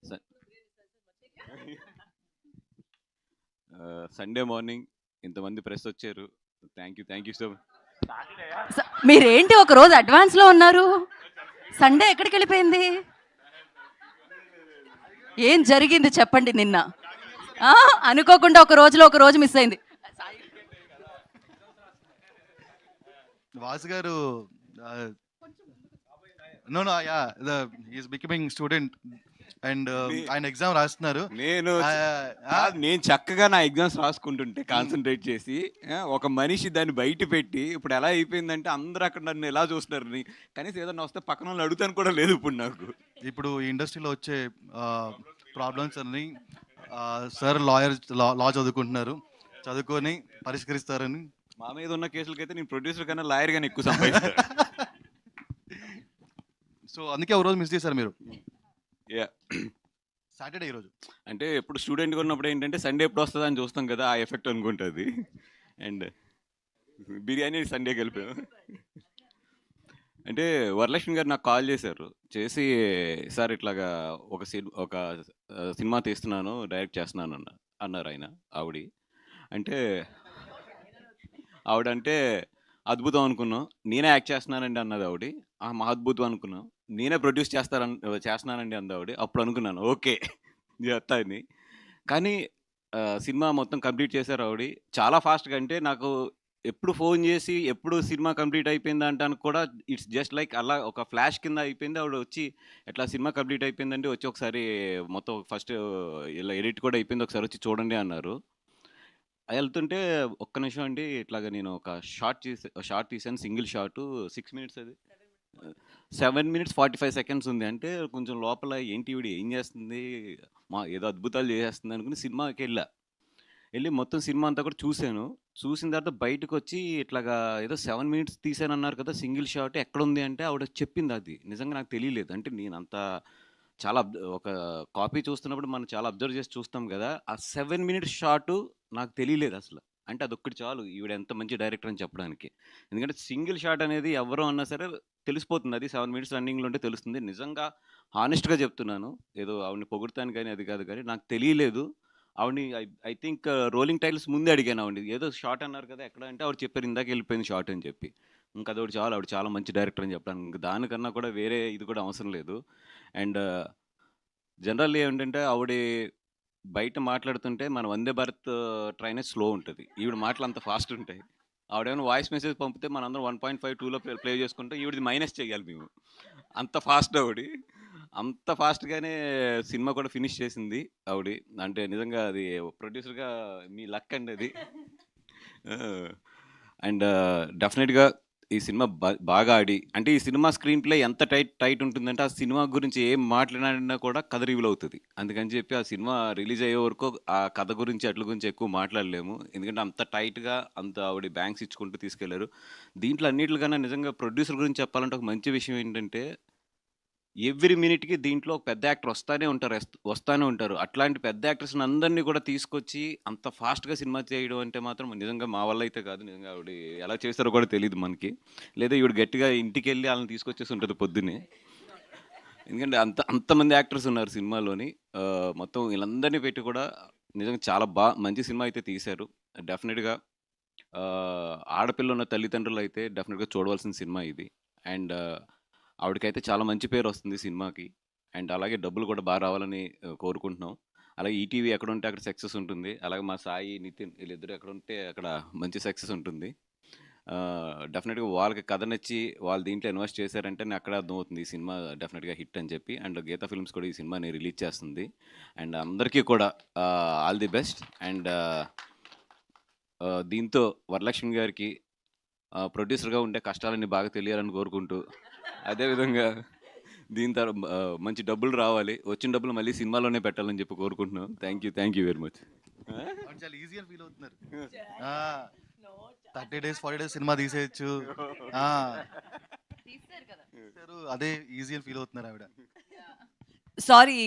స- Sunday morning ఇంతమంది press వచ్చారు. Thank you so much. మీరేంటి ఒక రోజు అడ్వాన్స్ లో ఉన్నారు? సండే ఎక్కడికి వెళ్ళిపోయింది? ఏం జరిగింది చెప్పండి నిన్న. ఆ, అనుకోకుండా ఒక రోజు మిస్ అయింది. Vasu garu no no ya is becoming student and ఆయన ఎగ్జామ్ రాస్తున్నారు. నేను నేను చక్కగా నా ఎగ్జామ్స్ రాసుకుంటుంటే కాన్సన్ట్రేట్ చేసి ఒక మనిషి దాన్ని బయట పెట్టి ఇప్పుడు ఎలా అయిపోయిందంటే అందరూ అక్కడ నన్ను ఎలా చూస్తున్నారు కనీసం ఏదన్నా వస్తే పక్కన వాళ్ళు అడుగుతాను కూడా లేదు ఇప్పుడు నాకు. ఇప్పుడు ఈ ఇండస్ట్రీలో వచ్చే ప్రాబ్లమ్స్ అన్ని సార్ లా చదువుకొని పరిష్కరిస్తారని. మా మీద ఉన్న కేసులకైతే నేను ప్రొడ్యూసర్ కన్నా లాయర్ గానే ఎక్కువ సంపాదిస్తాను. సో అందుకే ఒక రోజు మిస్ చేశారు మీరు. యా, సాటర్డే ఈరోజు అంటే ఎప్పుడు స్టూడెంట్గా ఉన్నప్పుడు ఏంటంటే సండే ఎప్పుడు వస్తుందా అని చూస్తాం కదా, ఆ ఎఫెక్ట్ అనుకుంటుంది. అండ్ బిర్యానీ సండే కలిపాము. అంటే వరలక్ష్మి గారు నాకు కాల్ చేసి సార్ ఇట్లాగా ఒక సినిమా తీస్తున్నాను, డైరెక్ట్ చేస్తున్నాను అన్నారు ఆయన. అంటే ఆవిడంటే అద్భుతం అనుకున్నాం. నేనే యాక్ట్ చేస్తున్నానండి అన్నది ఆవిడ. మా అద్భుతం అనుకున్నాం. నేనే ప్రొడ్యూస్ చేస్తున్నానండి అంది ఆవిడ. అప్పుడు అనుకున్నాను ఓకే చేస్తాను. కానీ సినిమా మొత్తం కంప్లీట్ చేశారు ఆవిడ చాలా ఫాస్ట్గా. అంటే నాకు ఎప్పుడు ఫోన్ చేసి ఎప్పుడు సినిమా కంప్లీట్ అయిపోయింది అంటానికి కూడా ఇట్స్ జస్ట్ లైక్ అలా ఒక ఫ్లాష్ కింద అయిపోయింది. ఆవిడ వచ్చి ఎట్లా సినిమా కంప్లీట్ అయిపోయిందండి, వచ్చి ఒకసారి మొత్తం ఫస్ట్ ఇలా ఎడిట్ కూడా అయిపోయింది, ఒకసారి వచ్చి చూడండి అన్నారు. వెళ్తుంటే ఒక్క నిమిషం అండి ఇట్లాగా నేను ఒక షార్ట్ తీసాను, సింగిల్ షాటు 6 మినిట్స్, అది 7 మినిట్స్ 45 సెకండ్స్ ఉంది. అంటే కొంచెం లోపల ఏంటి ఈవిడ ఏం చేస్తుంది, ఏదో అద్భుతాలు చేసేస్తుంది అనుకుని సినిమాకి వెళ్ళి మొత్తం సినిమా అంతా కూడా చూసిన తర్వాత బయటకు వచ్చి ఇట్లాగా ఏదో 7 మినిట్స్ తీసాను అన్నారు కదా సింగిల్ షాట్, ఎక్కడుంది అంటే ఆవిడ చెప్పింది. అది నిజంగా నాకు తెలియలేదు. అంటే నేను అంత చాలా ఒక కాపీ చూస్తున్నప్పుడు మనం చాలా అబ్జర్వ్ చేసి చూస్తాం కదా, ఆ 7 మినిట్స్ షాటు నాకు తెలియలేదు అసలు. అంటే అదొక్కటి చాలు ఈవిడ ఎంత మంచి డైరెక్టర్ అని చెప్పడానికి. ఎందుకంటే సింగిల్ షాట్ అనేది ఎవరో అన్నా సరే తెలిసిపోతుంది, అది 7 మినిట్స్ రన్నింగ్లో ఉంటే తెలుస్తుంది. నిజంగా హానెస్ట్గా చెప్తున్నాను, ఏదో ఆవిడని పొగుడుతాను కానీ అది కాదు, కానీ నాకు తెలియలేదు. ఆవిడని ఐ థింక్ రోలింగ్ టైల్స్ ముందే అడిగాను ఆవిడ, ఏదో షార్ట్ అన్నారు కదా ఎక్కడ అంటే ఆవిడ చెప్పారు ఇందాక వెళ్ళిపోయింది షార్ట్ అని చెప్పి. ఇంకా అదొకటి చాలు, ఆవిడ చాలా మంచి డైరెక్టర్ అని చెప్పడానికి. ఇంకా దానికన్నా కూడా వేరే ఇది కూడా అవసరం లేదు. అండ్ జనరల్లీ ఏంటంటే ఆవిడ బయట మాట్లాడుతుంటే మన వందే భారత్ ట్రైనే స్లో ఉంటుంది, ఈవిడ మాటలు అంత ఫాస్ట్ ఉంటాయి. ఆవిడేమైనా వాయిస్ మెసేజ్ పంపితే మనందరం 1.5 2లో ప్లే చేసుకుంటే ఈవిడది మైనస్ చేయాలి మేము, అంత ఫాస్ట్ ఆవిడ. అంత ఫాస్ట్గానే సినిమా కూడా ఫినిష్ చేసింది ఆవిడ. అంటే నిజంగా అది ప్రొడ్యూసర్గా మీ లక్ అండి అది. అండ్ డెఫినెట్గా ఈ సినిమా బాగా ఆడి, అంటే ఈ సినిమా స్క్రీన్ ప్లే ఎంత టైట్ ఉంటుందంటే ఆ సినిమా గురించి ఏం మాట్లాడినా కూడా కథ రివీల్ అవుతుంది. అందుకని చెప్పి ఆ సినిమా రిలీజ్ అయ్యే వరకు ఆ కథ గురించి అట్ల గురించి ఎక్కువ మాట్లాడలేము, ఎందుకంటే అంత టైట్గా అంత ఆవిడ బ్యాంక్స్ ఇచ్చుకుంటూ తీసుకెళ్లారు. దీంట్లో అన్నిటికన్నా నిజంగా ప్రొడ్యూసర్ గురించి చెప్పాలంటే ఒక మంచి విషయం ఏంటంటే ఎవ్రీ మినిట్కి దీంట్లో ఒక పెద్ద యాక్టర్ వస్తానే ఉంటారు. అట్లాంటి పెద్ద యాక్టర్స్ని అందరినీ కూడా తీసుకొచ్చి అంత ఫాస్ట్గా సినిమా చేయడం అంటే మాత్రం నిజంగా మా వల్ల అయితే కాదు. నిజంగా ఆవిడ ఎలా చేస్తారో కూడా తెలియదు మనకి. లేదా ఈవిడ గట్టిగా ఇంటికి వెళ్ళి వాళ్ళని తీసుకొచ్చేసి ఉంటుంది పొద్దున్నే. ఎందుకంటే అంతమంది యాక్టర్స్ ఉన్నారు సినిమాలోని. మొత్తం వీళ్ళందరినీ పెట్టి కూడా నిజంగా చాలా మంచి సినిమా అయితే తీశారు. డెఫినెట్గా ఆడపిల్ల ఉన్న తల్లిదండ్రులు అయితే డెఫినెట్గా చూడవలసిన సినిమా ఇది. అండ్ ఆవిడకైతే చాలా మంచి పేరు వస్తుంది సినిమాకి. అండ్ అలాగే డబ్బులు కూడా బాగా రావాలని కోరుకుంటున్నాం. అలాగే ఈటీవీ ఎక్కడ ఉంటే అక్కడ సక్సెస్ ఉంటుంది. అలాగే మా సాయి, నితిన్ వీళ్ళిద్దరు ఎక్కడ ఉంటే అక్కడ మంచి సక్సెస్ ఉంటుంది. డెఫినెట్గా వాళ్ళకి కథ నచ్చి వాళ్ళు దీంట్లో ఇన్వెస్ట్ చేశారంటే నేను అక్కడ అర్థమవుతుంది ఈ సినిమా డెఫినెట్గా హిట్ అని చెప్పి. అండ్ గీతా ఫిల్మ్స్ కూడా ఈ సినిమాని రిలీజ్ చేస్తుంది. అండ్ అందరికీ కూడా ఆల్ ది బెస్ట్. అండ్ దీంతో వరలక్ష్మి గారికి ప్రొడ్యూసర్గా ఉండే కష్టాలన్నీ బాగా తెలియాలని కోరుకుంటూ, అదేవిధంగా దీని తర్వాత మంచి డబ్బులు రావాలి, వచ్చిన డబ్బులు మళ్ళీ సినిమాలోనే పెట్టాలని చెప్పి కోరుకుంటున్నాం. Thank you very much. చాలా ఈజీ అని ఫీల్ అవుతున్నారు. 30 days 40 days సినిమా తీసేయచ్చు, అదే ఈజీ అని ఫీల్ అవుతున్నారు ఆవిడ. సారీ.